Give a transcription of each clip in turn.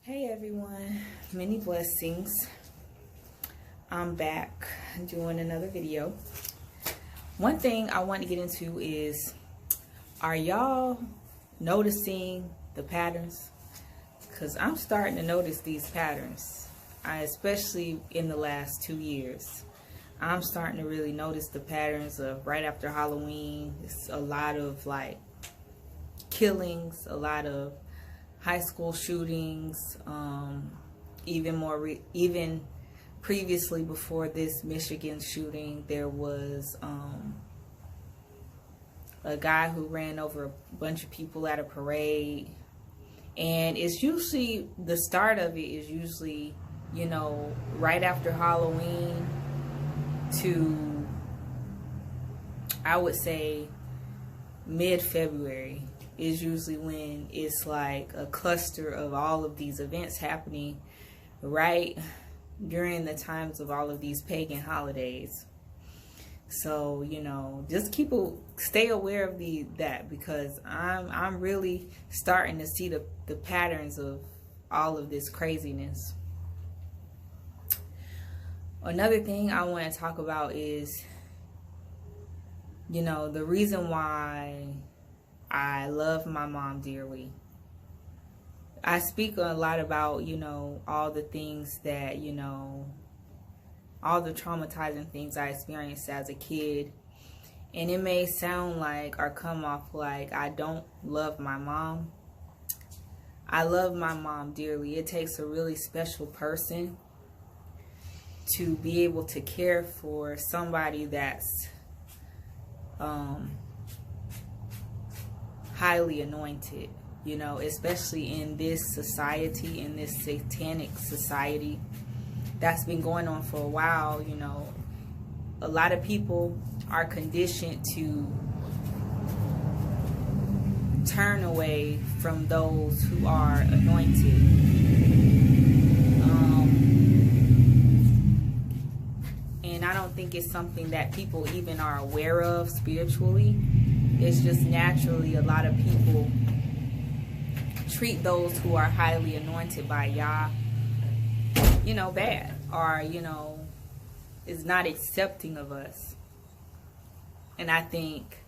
Hey everyone, many blessings. I'm back doing another video. One thing I want to get into is, are y'all noticing the patterns? Because I'm starting to notice these patterns, especially in the last 2 years. I'm starting to really notice the patterns of right after Halloween. It's a lot of like killings, a lot of high school shootings, even previously before this Michigan shooting, there was a guy who ran over a bunch of people at a parade. And it's usually, the start of it is usually, you know, right after Halloween to, I would say, mid-February is usually when it's like a cluster of all of these events happening right during the times of all of these pagan holidays. So, you know, just stay aware of that, because I'm really starting to see the patterns of all of this craziness. Another thing I want to talk about is, you know, the reason why I love my mom dearly. I speak a lot about, you know, all the things that, you know, all the traumatizing things I experienced as a kid. And it may sound like or come off like I don't love my mom. I love my mom dearly. It takes a really special person to be able to care for somebody that's highly anointed, you know, especially in this society, in this satanic society that's been going on for a while. You know, a lot of people are conditioned to turn away from those who are anointed. And I don't think it's something that people even are aware of spiritually. It's just naturally a lot of people treat those who are highly anointed by Yah, you know, bad, or, you know, is not accepting of us. And I think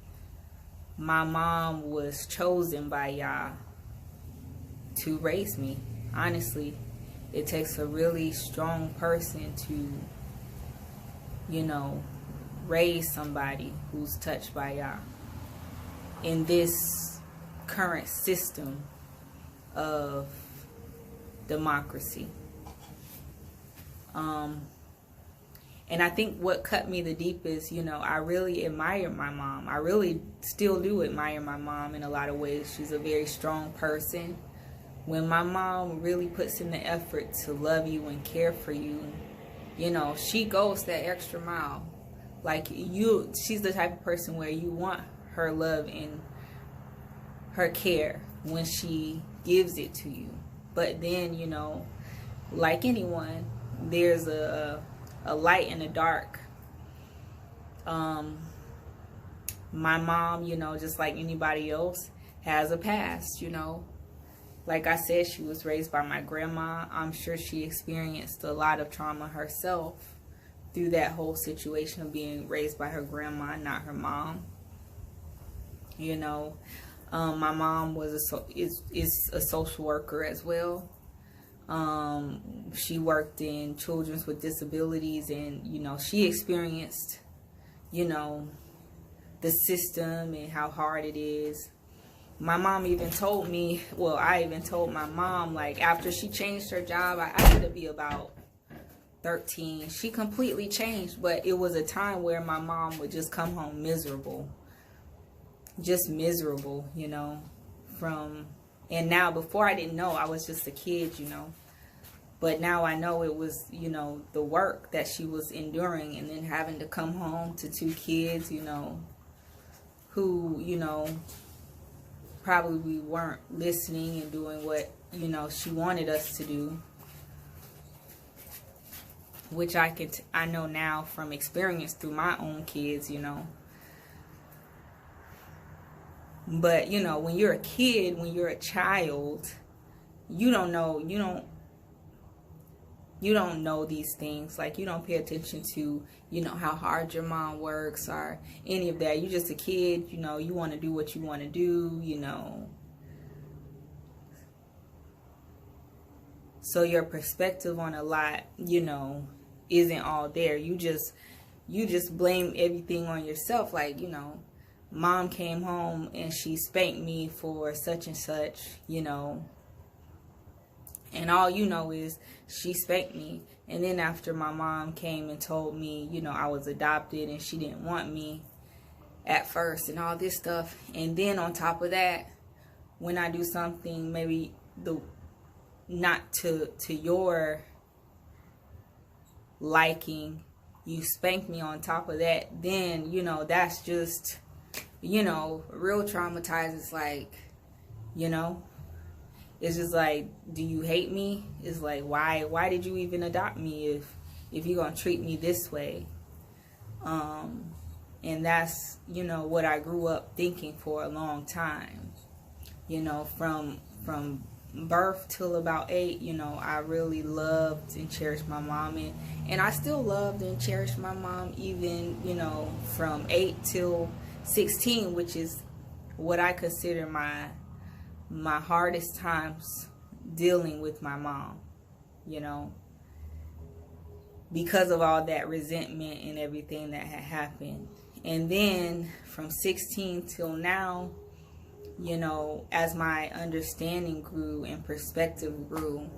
my mom was chosen by Yah to raise me. Honestly, it takes a really strong person to, you know, raise somebody who's touched by Yah in this current system of democracy. And I think what cut me the deepest, you know, I really admire my mom. I really still do admire my mom in a lot of ways. She's a very strong person. When my mom really puts in the effort to love you and care for you, you know, she goes that extra mile. Like she's the type of person where you want her love and her care when she gives it to you. But then, you know, like anyone, there's a light and a dark. My mom, you know, just like anybody else, has a past, you know. Like I said, she was raised by my grandma. I'm sure she experienced a lot of trauma herself through that whole situation of being raised by her grandma, not her mom. You know, my mom is a social worker as well. She worked in children's with disabilities, and, you know, she experienced, you know, the system and how hard it is. My mom even told me, well, I even told my mom, like, after she changed her job, I had to be about 13. She completely changed, but it was a time where my mom would just come home miserable. Just miserable, you know, and now, before I didn't know, I was just a kid, you know, but now I know it was, you know, the work that she was enduring, and then having to come home to 2 kids, you know, who, you know, probably weren't listening and doing what, you know, she wanted us to do, which I know now from experience through my own kids, you know. But, you know, when you're a kid, when you're a child, you don't know, you don't know these things. Like, you don't pay attention to, you know, how hard your mom works or any of that. You're just a kid, you know, you want to do what you want to do, you know. So your perspective on a lot, you know, isn't all there. You just blame everything on yourself. Like, you know, mom came home and she spanked me for such and such, you know, and all you know is she spanked me. And then after my mom came and told me, you know, I was adopted and she didn't want me at first and all this stuff. And then on top of that, when I do something maybe not to your liking, you spank me on top of that, then, you know, that's just, you know, real traumatized. It's like, you know, it's just like, do you hate me? It's like, why did you even adopt me if you're gonna treat me this way? And that's, you know, what I grew up thinking for a long time. You know, from birth till about 8, you know, I really loved and cherished my mom, and I still loved and cherished my mom even, you know, from 8 till 16, which is what I consider my hardest times dealing with my mom, you know, because of all that resentment and everything that had happened. And then from 16 till now, you know, as my understanding grew and perspective grew,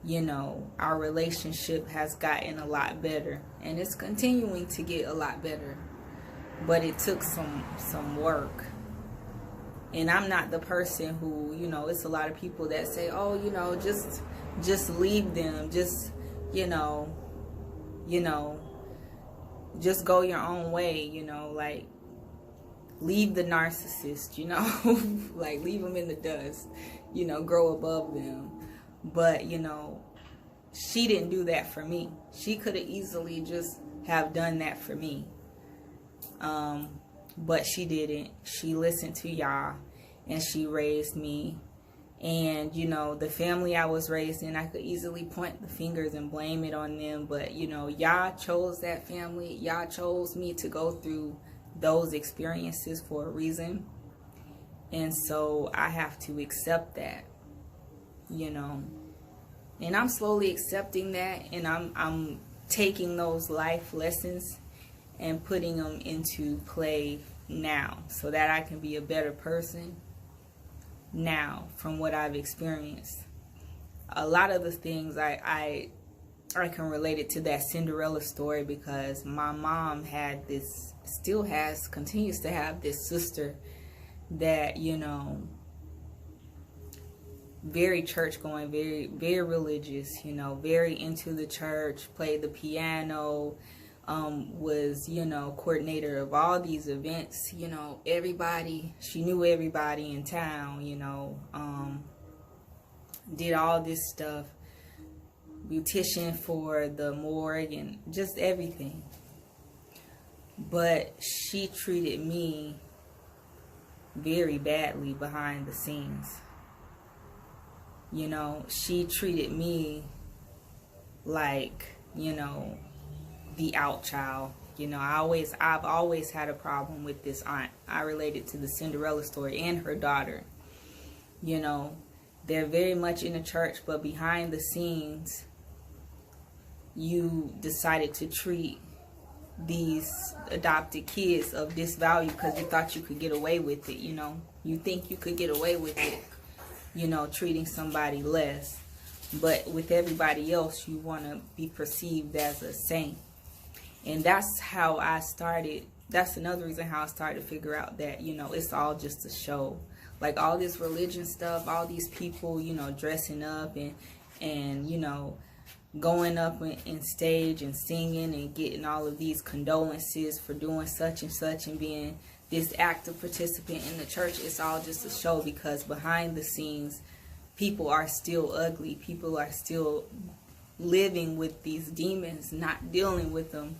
you know, our relationship has gotten a lot better, and it's continuing to get a lot better, but it took some work. And I'm not the person who, you know, it's a lot of people that say, oh, you know, just leave them, just, you know, just go your own way, you know, like, leave the narcissist, you know, like, leave them in the dust, you know, grow above them. But, you know, she didn't do that for me. She could have easily just have done that for me. But she didn't. She listened to y'all, and she raised me. And, you know, the family I was raised in, I could easily point the fingers and blame it on them. But, you know, y'all chose that family. Y'all chose me to go through those experiences for a reason. And so I have to accept that, you know. And I'm slowly accepting that, and I'm taking those life lessons and putting them into play now, so that I can be a better person now from what I've experienced. A lot of the things I can relate it to that Cinderella story, because my mom had this, still has, continues to have this sister that, you know, very church going, very, very religious, you know, very into the church, played the piano, was, you know, coordinator of all these events, you know, everybody, she knew everybody in town, you know, did all this stuff, beautician for the morgue and just everything. But she treated me very badly behind the scenes. You know, she treated me like, you know, the out child. You know, I've always had a problem with this aunt. I related to the Cinderella story and her daughter. You know, they're very much in the church, but behind the scenes, you decided to treat these adopted kids of this value because you thought you could get away with it, you know. You think you could get away with it, you know, treating somebody less. But with everybody else, you want to be perceived as a saint. And that's how I started. That's another reason how I started to figure out that, you know, it's all just a show. Like all this religion stuff, all these people, you know, dressing up and you know, going up in stage and singing and getting all of these condolences for doing such and such and being this active participant in the church. It's all just a show, because behind the scenes, people are still ugly. People are still living with these demons, not dealing with them,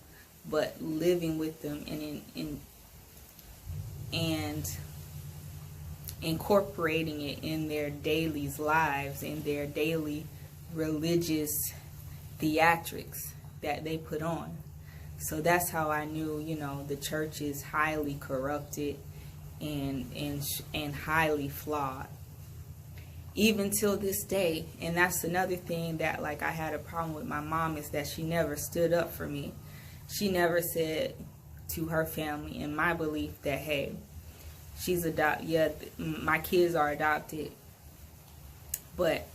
but living with them and incorporating it in their daily lives, in their daily religious theatrics that they put on. So that's how I knew, the church is highly corrupted and highly flawed. Even till this day. And that's another thing that, like, I had a problem with my mom, is that she never stood up for me. She never said to her family, in my belief, that, hey, she's adopted. Yeah, my kids are adopted, but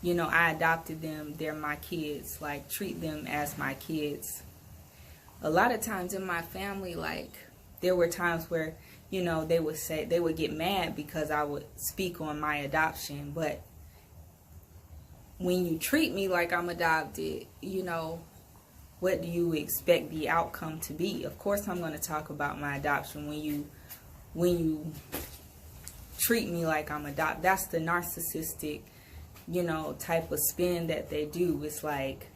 I adopted them. They're my kids. Like, treat them as my kids. A lot of times in my family, like, there were times where, they would get mad because I would speak on my adoption. But when you treat me like I'm adopted, what do you expect the outcome to be? Of course, I'm going to talk about my adoption. When you treat me like I'm adopted, that's the narcissistic, type of spin that they do. It's like,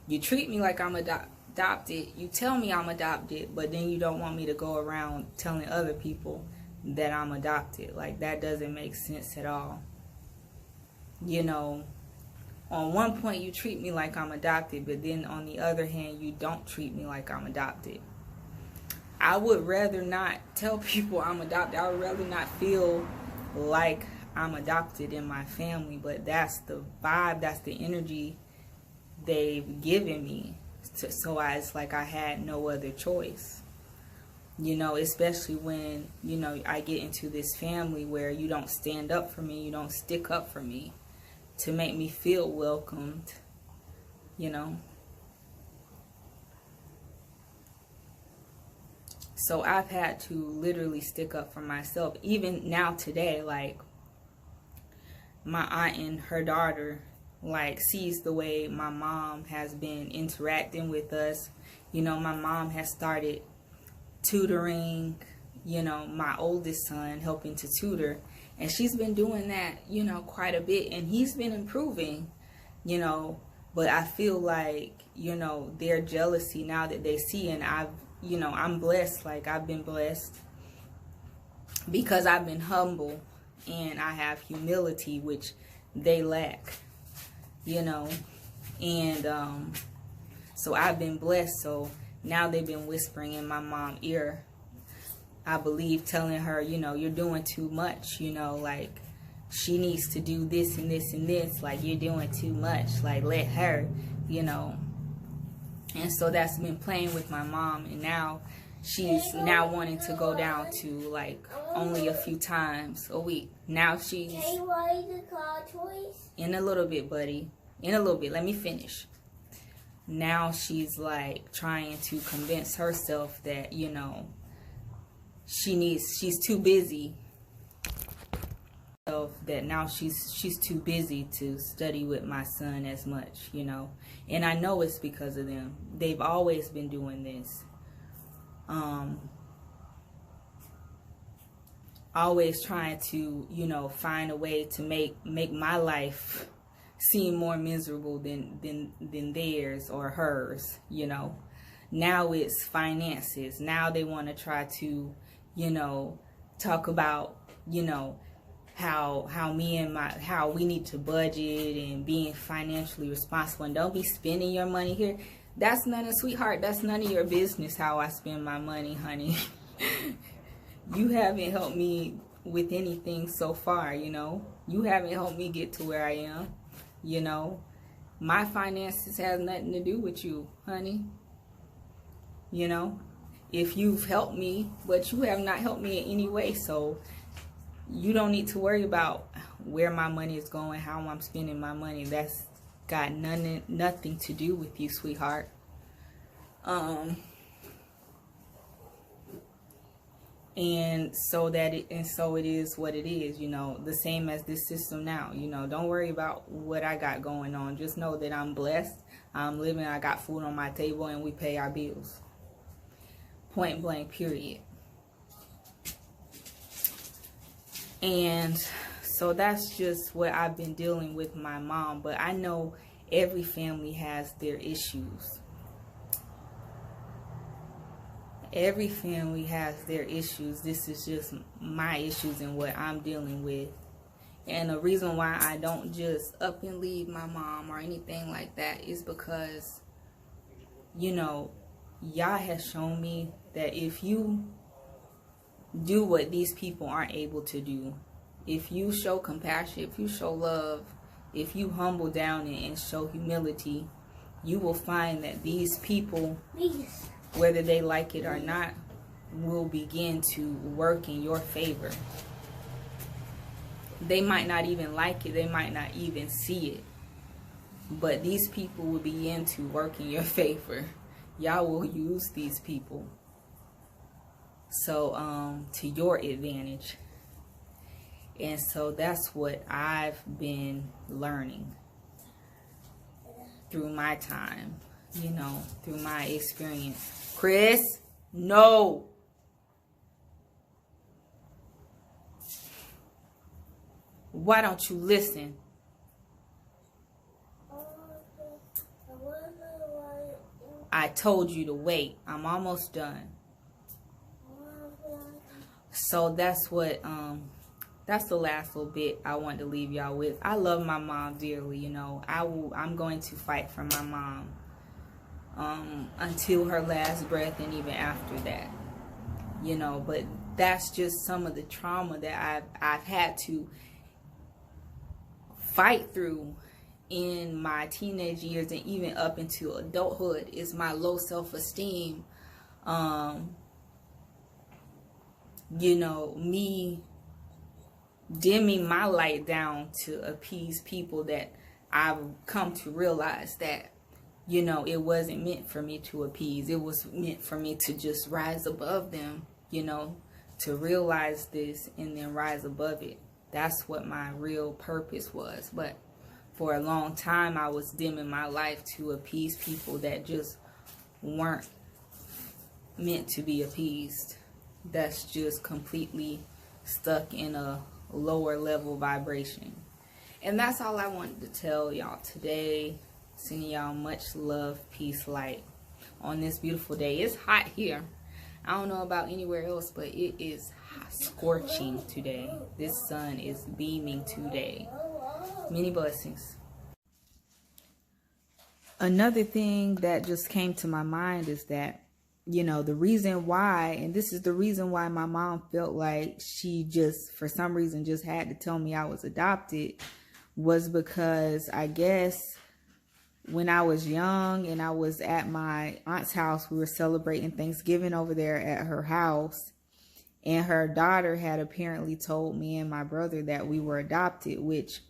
you treat me like I'm adopted, you tell me I'm adopted, but then you don't want me to go around telling other people that I'm adopted. Like, that doesn't make sense at all. On one point you treat me like I'm adopted, but then on the other hand you don't treat me like I'm adopted. I would rather not tell people I'm adopted. I would rather not feel like I'm adopted in my family, but that's the vibe, that's the energy they've given me. So it's like I had no other choice. Especially when, I get into this family where you don't stand up for me, you don't stick up for me to make me feel welcomed, So I've had to literally stick up for myself. Even now today, like, my aunt and her daughter, like, sees the way my mom has been interacting with us. My mom has started tutoring, my oldest son, helping to tutor. And she's been doing that, quite a bit. And he's been improving, But I feel like, their jealousy now that they see, and I'm blessed. Like, I've been blessed because I've been humble and I have humility, which they lack, And so I've been blessed. So now they've been whispering in my mom's ear, I believe, telling her, you're doing too much, like, she needs to do this and this and this, like, you're doing too much, like, let her, And so that's been playing with my mom, and now she's now wanting to go down to, like, only a few times a week. Now she's... Can you ride the car toys? In a little bit, buddy. In a little bit. Let me finish. Now she's, like, trying to convince herself that, she's too busy. That now she's too busy to study with my son as much, And I know it's because of them. They've always been doing this. Always trying to, find a way to make my life seem more miserable than theirs or hers, Now it's finances. Now they want to try to, talk about, how we need to budget and being financially responsible, and don't be spending your money here. That's sweetheart, that's none of your business how I spend my money, honey. You haven't helped me with anything so far, You haven't helped me get to where I am, My finances has nothing to do with you, honey. If you've helped me, but you have not helped me in any way, so you don't need to worry about where my money is going, how I'm spending my money. That's got nothing to do with you, sweetheart. And so it is what it is, the same as this system now. Don't worry about what I got going on. Just know that I'm blessed. I'm living, I got food on my table, and we pay our bills. Point blank, period. And so that's just what I've been dealing with my mom. But I know every family has their issues. Every family has their issues. This is just my issues and what I'm dealing with. And the reason why I don't just up and leave my mom or anything like that is because, you know, Yah has shown me that if you do what these people aren't able to do, if you show compassion, if you show love, if you humble down and show humility, you will find that these people, whether they like it or not, will begin to work in your favor. They might not even like it, they might not even see it, but these people will begin to work in your favor. Y'all will use these people so to your advantage. And so that's what I've been learning through my time, you know, through my experience. Chris, no. Why don't you listen? I told you to wait. I'm almost done. So that's what that's the last little bit I wanted to leave y'all with. I love my mom dearly, you know. I'm going to fight for my mom until her last breath, and even after that, you know. But that's just some of the trauma that I've had to fight through in my teenage years and even up into adulthood. Is my low self-esteem, you know, me dimming my light down to appease people that I've come to realize that, you know, it wasn't meant for me to appease. It was meant for me to just rise above them, you know, to realize this and then rise above it. That's what my real purpose was. But for a long time, I was dimming my life to appease people that just weren't meant to be appeased. That's just completely stuck in a lower level vibration. And that's all I wanted to tell y'all today. Sending y'all much love, peace, light on this beautiful day. It's hot here. I don't know about anywhere else, but it is hot, scorching today. This sun is beaming today. Many blessings. Another thing that just came to my mind is that, you know, the reason why, and this is the reason why my mom felt like she just, for some reason, just had to tell me I was adopted, was because I guess when I was young and I was at my aunt's house, we were celebrating Thanksgiving over there at her house, and her daughter had apparently told me and my brother that we were adopted, which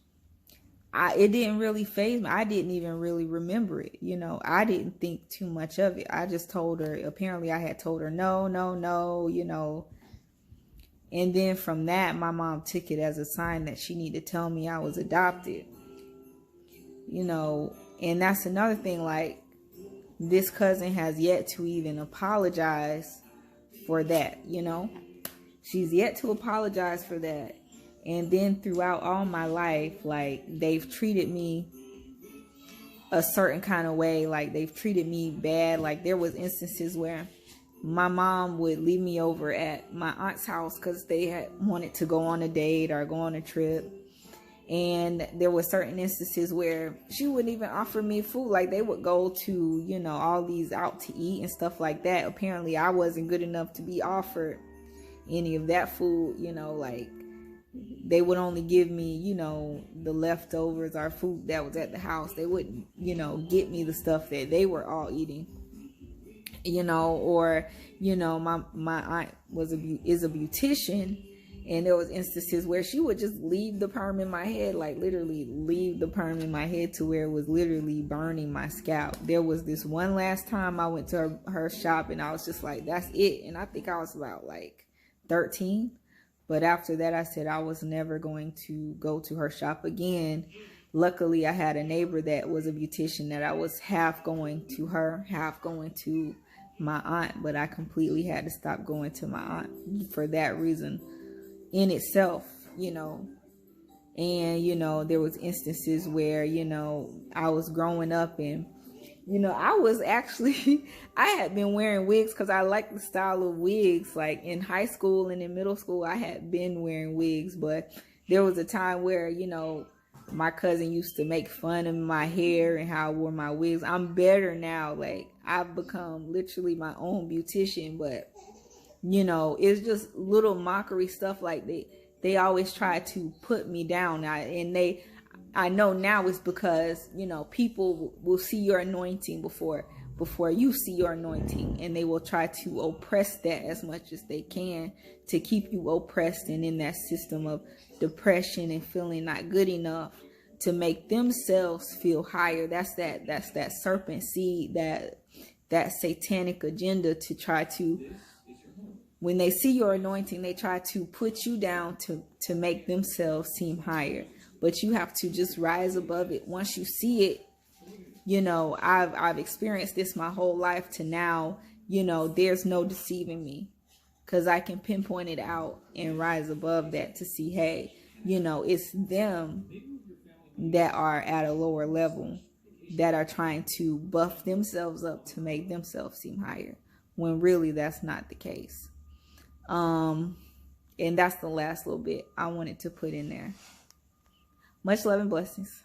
it didn't really faze me. I didn't even really remember it. You know, I didn't think too much of it. I just told her, apparently I had told her, no, you know. And then from that, my mom took it as a sign that she needed to tell me I was adopted. You know, and that's another thing, like, this cousin has yet to even apologize for that, you know. She's yet to apologize for that. And then throughout all my life, like, they've treated me a certain kind of way. Like, they've treated me bad. Like, there was instances where my mom would leave me over at my aunt's house because they had wanted to go on a date or go on a trip. And there were certain instances where she wouldn't even offer me food. Like, they would go to, you know, all these out to eat and stuff like that. Apparently, I wasn't good enough to be offered any of that food, you know, like, they would only give me, you know, the leftovers or food that was at the house. They wouldn't, you know, get me the stuff that they were all eating, you know. Or, you know, my aunt is a beautician, and there was instances where she would just leave the perm in my head, like literally leave the perm in my head to where it was literally burning my scalp. There was this one last time I went to her shop, and I was just like, that's it. And I think I was about like 13. But after that, I said I was never going to go to her shop again. Luckily, I had a neighbor that was a beautician that I was half going to her, half going to my aunt. But I completely had to stop going to my aunt for that reason in itself, you know. And, you know, there was instances where, you know, I was growing up and, you know, I was actually, I had been wearing wigs because I like the style of wigs. Like in high school and in middle school, I had been wearing wigs. But there was a time where, you know, my cousin used to make fun of my hair and how I wore my wigs. I'm better now. Like, I've become literally my own beautician, but, you know, it's just little mockery stuff like they always try to put me down. I know now it's because, you know, people will see your anointing before you see your anointing, and they will try to oppress that as much as they can to keep you oppressed and in that system of depression and feeling not good enough to make themselves feel higher. That's that serpent seed, that satanic agenda to try to, when they see your anointing, they try to put you down to make themselves seem higher. But you have to just rise above it. Once you see it, you know, I've experienced this my whole life to now, you know, there's no deceiving me, because I can pinpoint it out and rise above that to see, hey, you know, it's them that are at a lower level that are trying to buff themselves up to make themselves seem higher, when really that's not the case. And that's the last little bit I wanted to put in there. Much love and blessings.